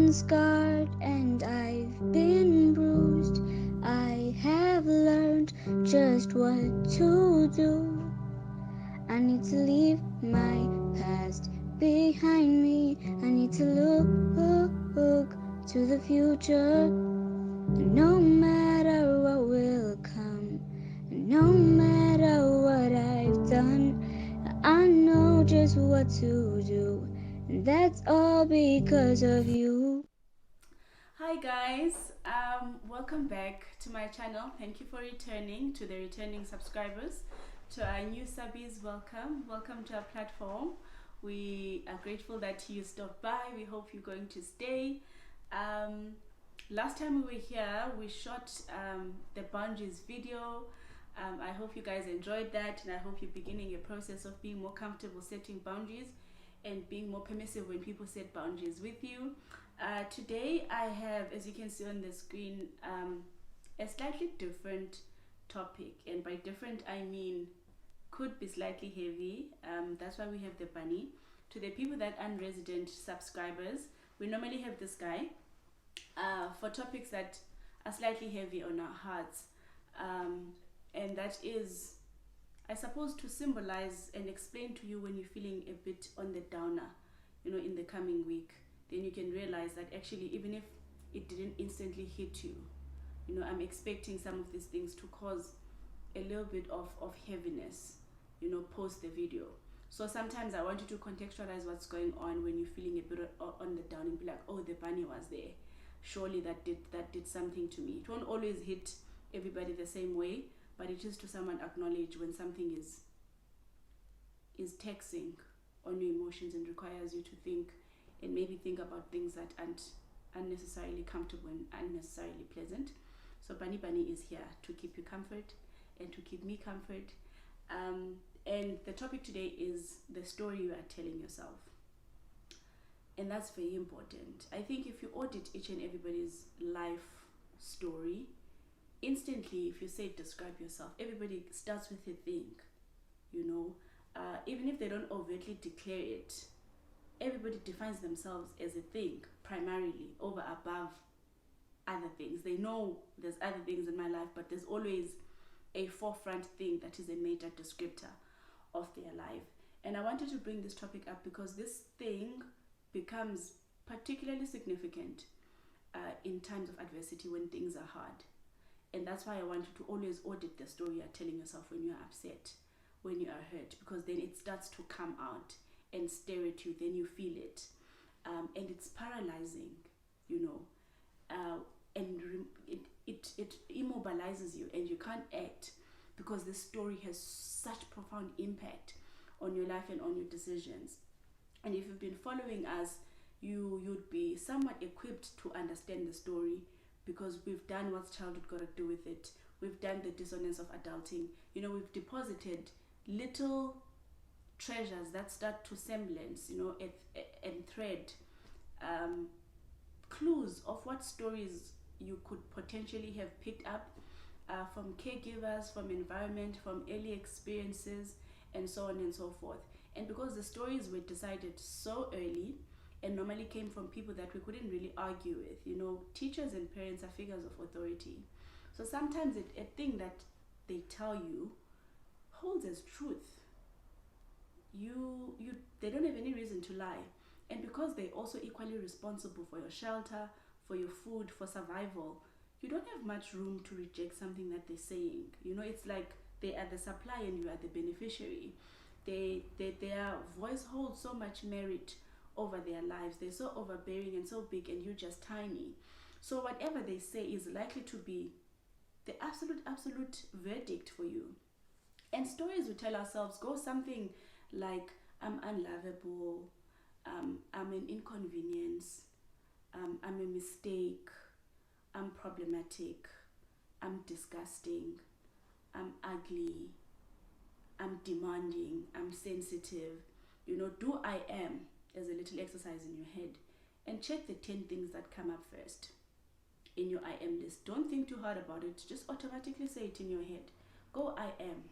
been scarred and I've been bruised. I have learned just what to do. I need to leave my past behind me. I need to look to the future. No matter what will come, no matter what I've done, I know just what to do. And that's all because of you. Hi guys, welcome back to my channel. Thank you for returning. To the returning subscribers, to our new subbies, welcome to our platform. We are grateful that you stopped by. We hope you're going to stay. Last time we were here, we shot the boundaries video. I hope you guys enjoyed that, and I hope you're beginning a process of being more comfortable setting boundaries and being more permissive when people set boundaries with you. Today I have, as you can see on the screen, a slightly different topic, and by different I mean could be slightly heavy. That's why we have the bunny. To the people that aren't resident subscribers, we normally have this guy for topics that are slightly heavy on our hearts, and that is, I suppose, to symbolize and explain to you when you're feeling a bit on the downer, in the coming week. Then you can realize that actually, even if it didn't instantly hit you, I'm expecting some of these things to cause a little bit of heaviness, post the video. So sometimes I want you to contextualize what's going on when you're feeling a bit on the down and be like, oh, the bunny was there. Surely that did something to me. It won't always hit everybody the same way, but it is to someone acknowledge when something is taxing on your emotions and requires you to think and maybe think about things that aren't unnecessarily comfortable and unnecessarily pleasant. So Bunny is here to keep you comfort and to keep me comfort. And the topic today is the story you are telling yourself. And that's very important. I think if you audit each and everybody's life story, instantly, if you say describe yourself, everybody starts with a thing, even if they don't overtly declare it. Everybody defines themselves as a thing primarily, over above other things. They know there's other things in my life, but there's always a forefront thing that is a major descriptor of their life. And I wanted to bring this topic up because this thing becomes particularly significant in times of adversity, when things are hard. And that's why I want you to always audit the story you're telling yourself when you're upset, when you are hurt, because then it starts to come out and stare at you. Then you feel it, and it's paralyzing, and it immobilizes you, and you can't act because this story has such profound impact on your life and on your decisions. And if you've been following us, you'd be somewhat equipped to understand the story, because we've done what's childhood got to do with it. We've done the dissonance of adulting. We've deposited little treasures that start to semblance, and thread clues of what stories you could potentially have picked up from caregivers, from environment, from early experiences, and so on and so forth. And because the stories were decided so early and normally came from people that we couldn't really argue with, teachers and parents are figures of authority. So sometimes a thing that they tell you holds as truth. They don't have any reason to lie. And because they're also equally responsible for your shelter, for your food, for survival, you don't have much room to reject something that they're saying. It's like they are the supply and you are the beneficiary. Their voice holds so much merit over their lives. They're so overbearing and so big, and you're just tiny. So whatever they say is likely to be the absolute verdict for you. And stories we tell ourselves go something like, I'm unlovable, I'm an inconvenience, I'm a mistake, I'm problematic, I'm disgusting, I'm ugly, I'm demanding, I'm sensitive. Do I am as a little exercise in your head, and check the 10 things that come up first in your I am list. Don't think too hard about it, just automatically say it in your head. Go I am.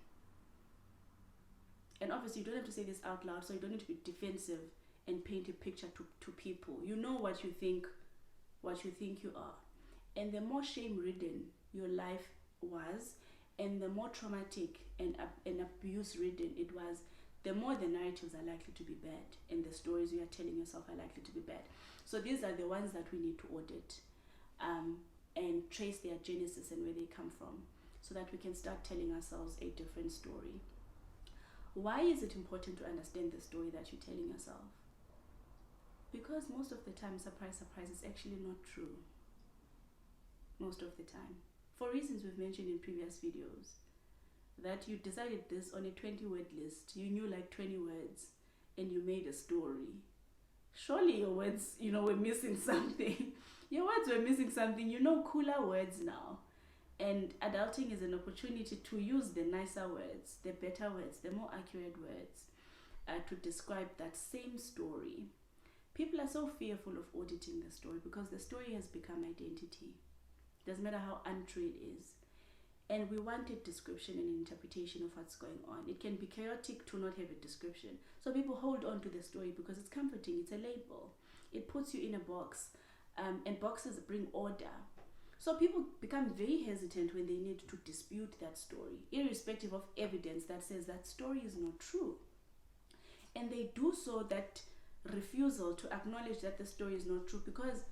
And obviously you don't have to say this out loud, so you don't need to be defensive and paint a picture to people. You know what you think what you think you are. And the more shame-ridden your life was, and the more traumatic and abuse-ridden it was, the more the narratives are likely to be bad, and the stories you are telling yourself are likely to be bad. So these are the ones that we need to audit, and trace their genesis and where they come from, so that we can start telling ourselves a different story. Why is it important to understand the story that you're telling yourself? Because most of the time, surprise, surprise, it's actually not true. Most of the time. For reasons we've mentioned in previous videos. That you decided this on a 20-word list. You knew like 20 words and you made a story. Surely your words, were missing something. Your words were missing something. You know cooler words now. And adulting is an opportunity to use the nicer words, the better words, the more accurate words to describe that same story. People are so fearful of auditing the story because the story has become identity. Doesn't matter how untrue it is. And we want a description and interpretation of what's going on. It can be chaotic to not have a description. So people hold on to the story because it's comforting. It's a label. It puts you in a box. And boxes bring order. So people become very hesitant when they need to dispute that story, irrespective of evidence that says that story is not true. And they do so that refusal to acknowledge that the story is not true, because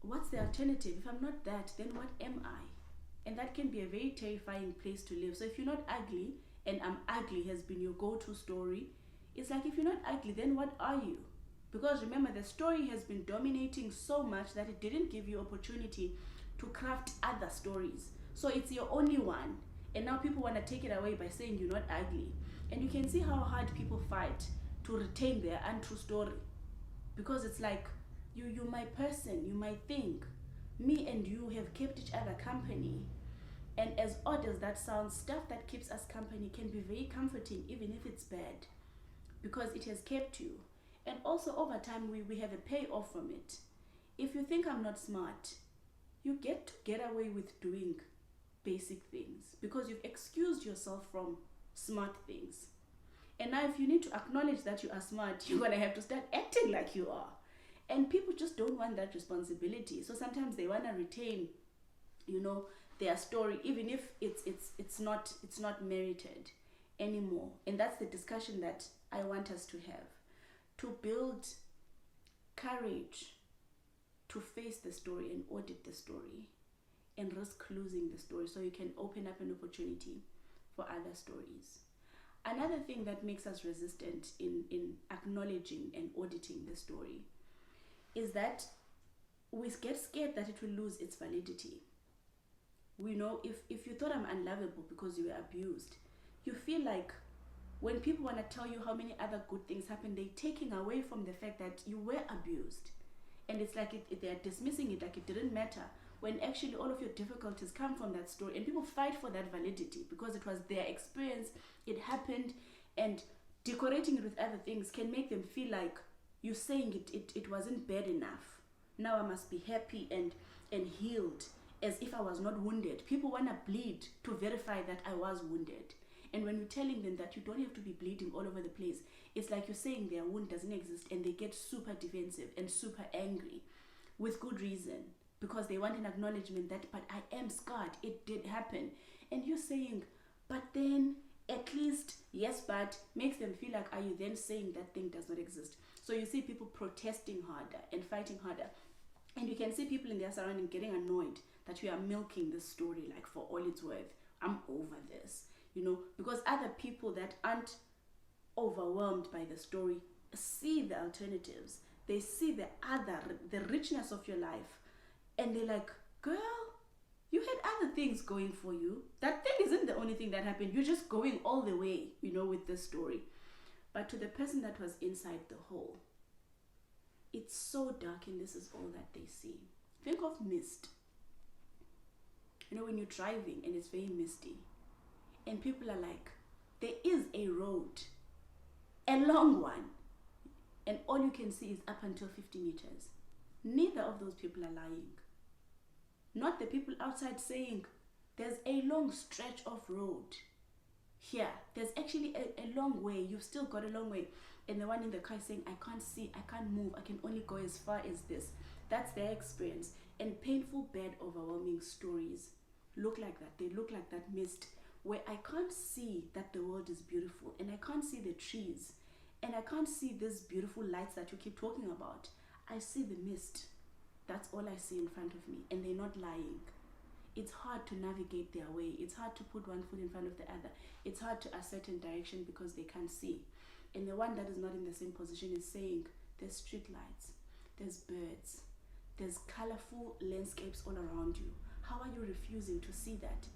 what's the alternative? If I'm not that, then what am I? And that can be a very terrifying place to live. So if you're not ugly, and I'm ugly has been your go-to story, it's like, if you're not ugly, then what are you? Because remember, the story has been dominating so much that it didn't give you opportunity to craft other stories. So it's your only one. And now people want to take it away by saying you're not ugly. And you can see how hard people fight to retain their untrue story. Because it's like, you're my person, you my thing. Me and you have kept each other company. And as odd as that sounds, stuff that keeps us company can be very comforting, even if it's bad, because it has kept you. And also over time, we have a payoff from it. If you think I'm not smart, you get to get away with doing basic things because you've excused yourself from smart things. And now if you need to acknowledge that you are smart, you're going to have to start acting like you are. And people just don't want that responsibility. So sometimes they want to retain, their story, even if it's not merited anymore. And that's the discussion that I want us to have. To build courage to face the story and audit the story and risk losing the story, so you can open up an opportunity for other stories. Another thing that makes us resistant in acknowledging and auditing the story is that we get scared that it will lose its validity. We know if you thought I'm unlovable because you were abused, you feel like when people want to tell you how many other good things happened, they're taking away from the fact that you were abused. And it's like they're dismissing it like it didn't matter, when actually all of your difficulties come from that story. And people fight for that validity because it was their experience, it happened, and decorating it with other things can make them feel like you're saying it wasn't bad enough. Now I must be happy and healed, as if I was not wounded. People want to bleed to verify that I was wounded. And when you're telling them that you don't have to be bleeding all over the place, it's like you're saying their wound doesn't exist, and they get super defensive and super angry with good reason, because they want an acknowledgement that, but I am scarred, it did happen. And you're saying, but then at least, yes, but makes them feel like, are you then saying that thing does not exist? So you see people protesting harder and fighting harder. And you can see people in their surrounding getting annoyed that we are milking this story like for all it's worth. I'm over this. Because other people that aren't overwhelmed by the story see the alternatives. They see the richness of your life. And they're like, girl, you had other things going for you. That thing isn't the only thing that happened. You're just going all the way, with this story. But to the person that was inside the hole, it's so dark, and this is all that they see. Think of mist. When you're driving and it's very misty, and people are like, there is a road, a long one, and all you can see is up until 50 meters. Neither of those people are lying. Not the people outside saying, there's a long stretch of road here. There's actually a long way. You've still got a long way. And the one in the car is saying, I can't see, I can't move, I can only go as far as this. That's their experience. And painful, bad, overwhelming stories look like that. They look like that mist where I can't see that the world is beautiful, and I can't see the trees, and I can't see these beautiful lights that you keep talking about. I see the mist. That's all I see in front of me, and they're not lying. It's hard to navigate their way. It's hard to put one foot in front of the other. It's hard to assert in direction because they can't see. And the one that is not in the same position is saying, there's street lights, there's birds, there's colorful landscapes all around you. How are you refusing to see that?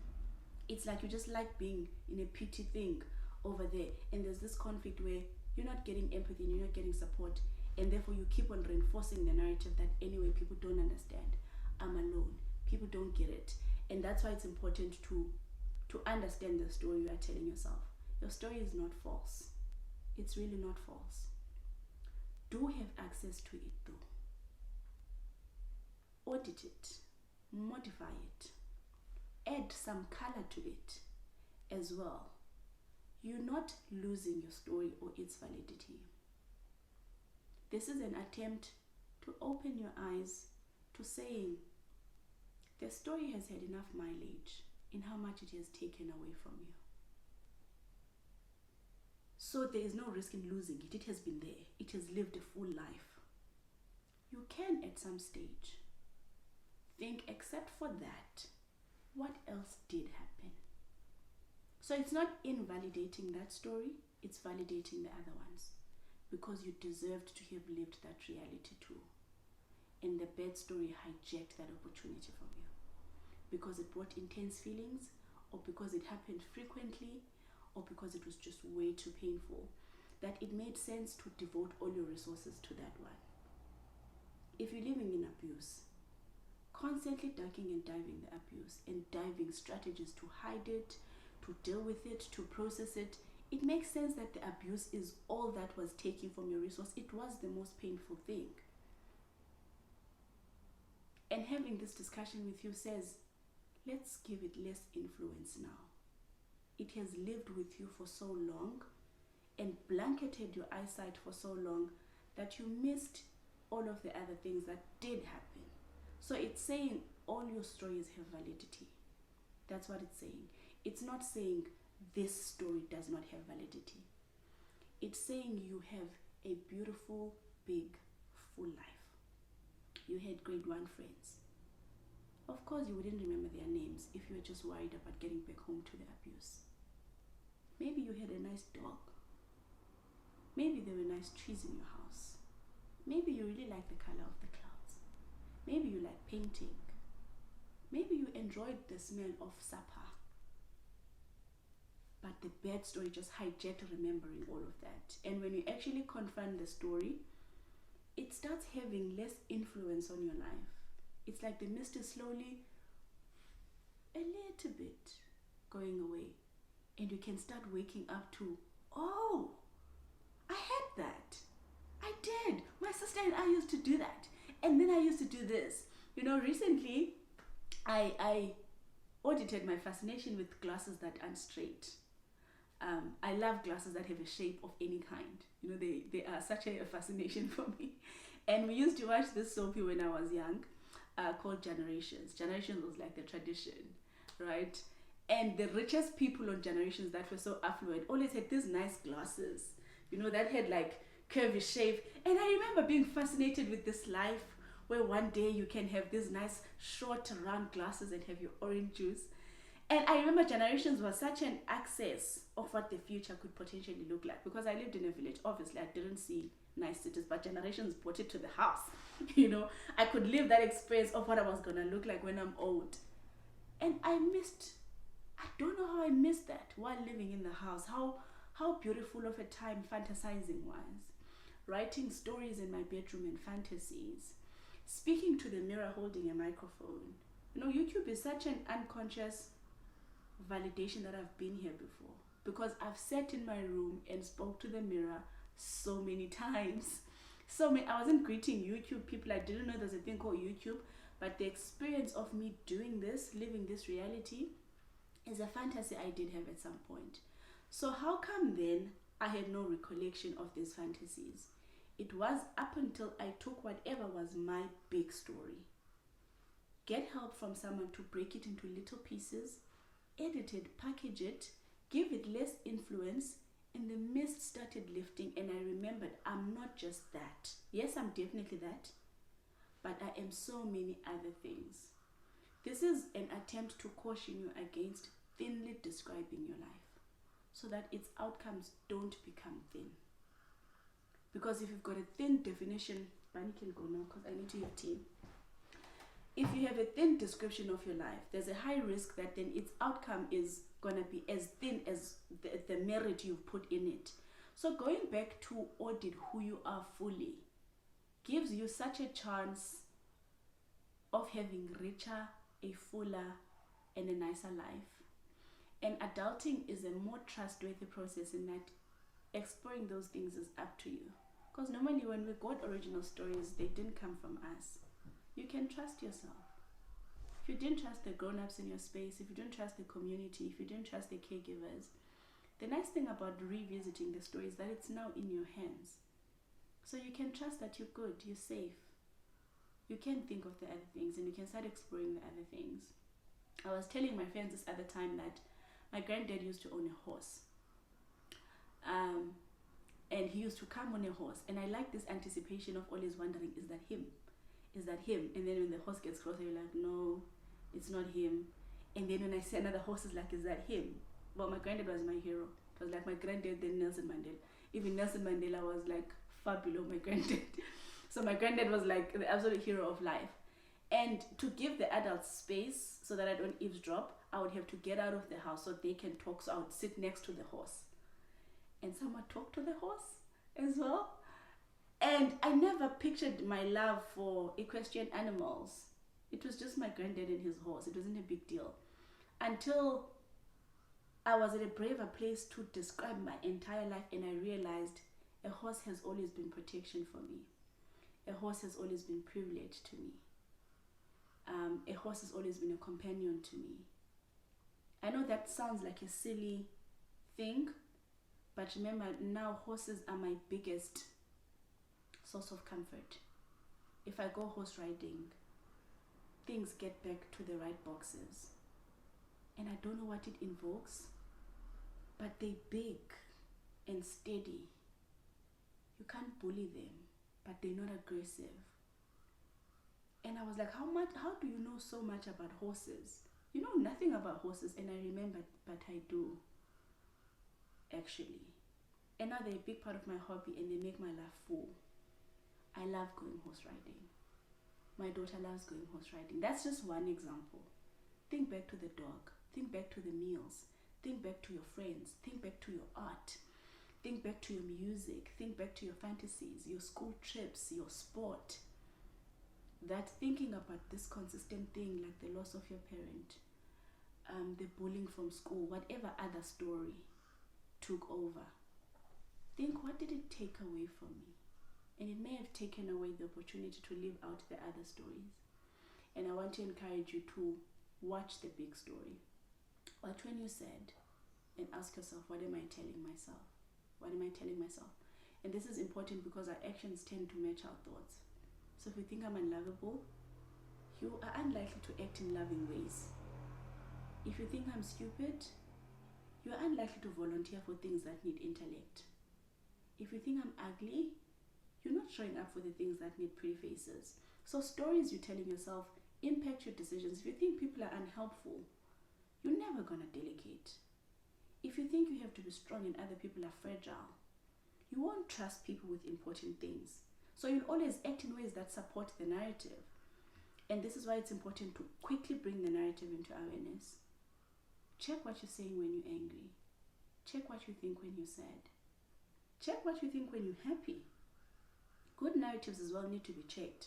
It's like you just like being in a pity thing over there, and there's this conflict where you're not getting empathy and you're not getting support, and therefore you keep on reinforcing the narrative that anyway, people don't understand. I'm alone. People don't get it. And that's why it's important to understand the story you are telling yourself. Your story is not false. It's really not false. Do have access to it though. Audit it, modify it, add some color to it as well. You're not losing your story or its validity. This is an attempt to open your eyes to saying the story has had enough mileage in how much it has taken away from you. So there is no risk in losing it. It has been there. It has lived a full life. You can at some stage think, except for that, what else did happen? So it's not invalidating that story, it's validating the other ones, because you deserved to have lived that reality too. And the bad story hijacked that opportunity from you because it brought intense feelings, or because it happened frequently, or because it was just way too painful, that it made sense to devote all your resources to that one. If you're living in abuse, constantly ducking and diving the abuse and diving strategies to hide it, to deal with it, to process it, it makes sense that the abuse is all that was taken from your resource. It was the most painful thing. And having this discussion with you says, let's give it less influence now. It has lived with you for so long and blanketed your eyesight for so long that you missed all of the other things that did happen. So it's saying all your stories have validity. That's what it's saying. It's not saying this story does not have validity. It's saying you have a beautiful, big, full life. You had grade 1 friends. Of course, you wouldn't remember their names if you were just worried about getting back home to the abuse. Maybe you had a nice dog. Maybe there were nice trees in your house. Maybe you really like the color of the clouds. Maybe you like painting. Maybe you enjoyed the smell of supper. But the bad story just hijacked remembering all of that. And when you actually confront the story, it starts having less influence on your life. It's like the mist is slowly, a little bit, going away. And you can start waking up to, oh, I had that. I did. My sister and I used to do that. And then I used to do this. You know, recently, I audited my fascination with glasses that aren't straight. I love glasses that have a shape of any kind. You know, they are such a fascination for me. And we used to watch this soapy when I was young, called Generations. Generations was like the tradition, right? And the richest people on Generations that were so affluent always had these nice glasses, you know, that had like curvy shape. And I remember being fascinated with this life where one day you can have these nice short round glasses and have your orange juice. And I remember Generations was such an access of what the future could potentially look like, because I lived in a village. Obviously, I didn't see nice cities, but Generations brought it to the house. You know, I could live that experience of what I was gonna look like when I'm old. And I don't know how I missed that while living in the house. How beautiful of a time fantasizing was. Writing stories in my bedroom and fantasies. Speaking to the mirror holding a microphone. You know, YouTube is such an unconscious validation that I've been here before, because I've sat in my room and spoke to the mirror so many times. I wasn't greeting YouTube people. I didn't know there's a thing called YouTube, but the experience of me doing this, living this reality, is a fantasy I did have at some point. So how come then I had no recollection of these fantasies. It was up until I took whatever was my big story, get help from someone to break it into little pieces, edit it, package it, give it less influence, and the mist started lifting, and I remembered I'm not just that. Yes, I'm definitely that, but I am so many other things. This is an attempt to caution you against thinly describing your life so that its outcomes don't become thin. Because if you've got a thin definition, Bunny can go now because I need to have tea. If you have a thin description of your life, there's a high risk that then its outcome is going to be as thin as the merit you've put in it. So going back to audit who you are fully gives you such a chance of having richer, a fuller, and a nicer life. And adulting is a more trustworthy process in that exploring those things is up to you. Because normally when we got original stories, they didn't come from us. You can trust yourself. If you didn't trust the grown-ups in your space, if you don't trust the community, if you didn't trust the caregivers, the nice thing about revisiting the story is that it's now in your hands. So you can trust that you're good, you're safe. You can think of the other things and you can start exploring the other things. I was telling my friends this other time that my granddad used to own a horse. And he used to come on a horse. And I like this anticipation of always wondering, is that him? Is that him? And then when the horse gets closer, you're like, no, it's not him. And then when I see another horse, it's like, is that him? Well, my granddad was my hero. It was like my granddad, then Nelson Mandela. Even Nelson Mandela was like far below my granddad. So my granddad was like the absolute hero of life. And to give the adults space so that I don't eavesdrop, I would have to get out of the house so they can talk. So I would sit next to the horse. And someone talked to the horse as well. And I never pictured my love for equestrian animals. It was just my granddad and his horse. It wasn't a big deal. Until I was at a braver place to describe my entire life and I realized a horse has always been protection for me. A horse has always been privilege to me. A horse has always been a companion to me. I know that sounds like a silly thing, but remember now horses are my biggest source of comfort. If I go horse riding, things get back to the right boxes. And I don't know what it invokes, but they're big and steady. You can't bully them, but they're not aggressive. And I was like, how do you know so much about horses? You know nothing about horses. And I remembered, but I do, actually. And now they're a big part of my hobby and they make my life full. I love going horse riding. My daughter loves going horse riding. That's just one example. Think back to the dog. Think back to the meals. Think back to your friends. Think back to your art. Think back to your music. Think back to your fantasies, your school trips, your sport. That thinking about this consistent thing like the loss of your parent, the bullying from school, whatever other story took over. Think, what did it take away from me? And it may have taken away the opportunity to live out the other stories. And I want to encourage you to watch the big story. Watch when you said and ask yourself, what am I telling myself? What am I telling myself? And this is important because our actions tend to match our thoughts. So if you think I'm unlovable, you are unlikely to act in loving ways. If you think I'm stupid, you are unlikely to volunteer for things that need intellect. If you think I'm ugly, you're not showing up for the things that need pretty faces. So stories you're telling yourself impact your decisions. If you think people are unhelpful, you're never going to delegate. If you think you have to be strong and other people are fragile, you won't trust people with important things. So you'll always act in ways that support the narrative. And this is why it's important to quickly bring the narrative into awareness. Check what you're saying when you're angry. Check what you think when you're sad. Check what you think when you're happy. Good narratives as well need to be checked.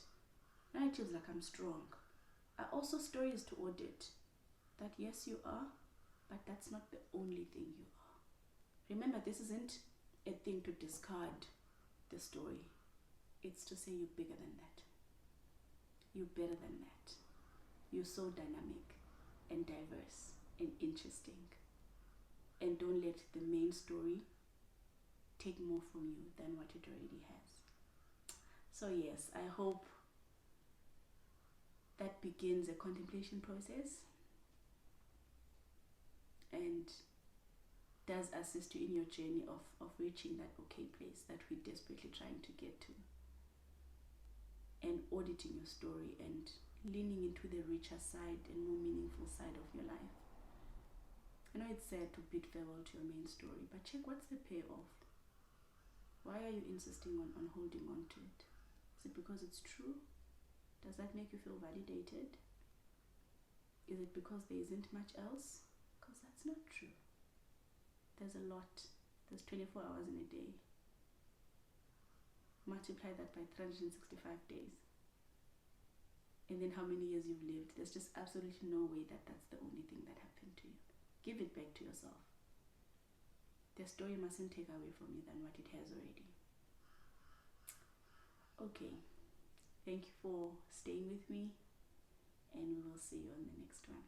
Narratives like I'm strong are also stories to audit. That yes, you are, but that's not the only thing you are. Remember, this isn't a thing to discard the story. It's to say you're bigger than that. You're better than that. You're so dynamic and diverse and interesting. And don't let the main story take more from you than what it already has. So yes, I hope that begins a contemplation process and does assist you in your journey of reaching that okay place that we're desperately trying to get to, and auditing your story and leaning into the richer side and more meaningful side of your life. I know it's sad to bid farewell to your main story, but check what's the payoff. Why are you insisting on holding on to it? Is it because it's true? Does that make you feel validated? Is it because there isn't much else? Because that's not true. There's a lot. There's 24 hours in a day. Multiply that by 365 days. And then how many years you've lived. There's just absolutely no way that that's the only thing that happened to you. Give it back to yourself. The story mustn't take away from you than what it has already. Okay. Thank you for staying with me, and we will see you on the next one.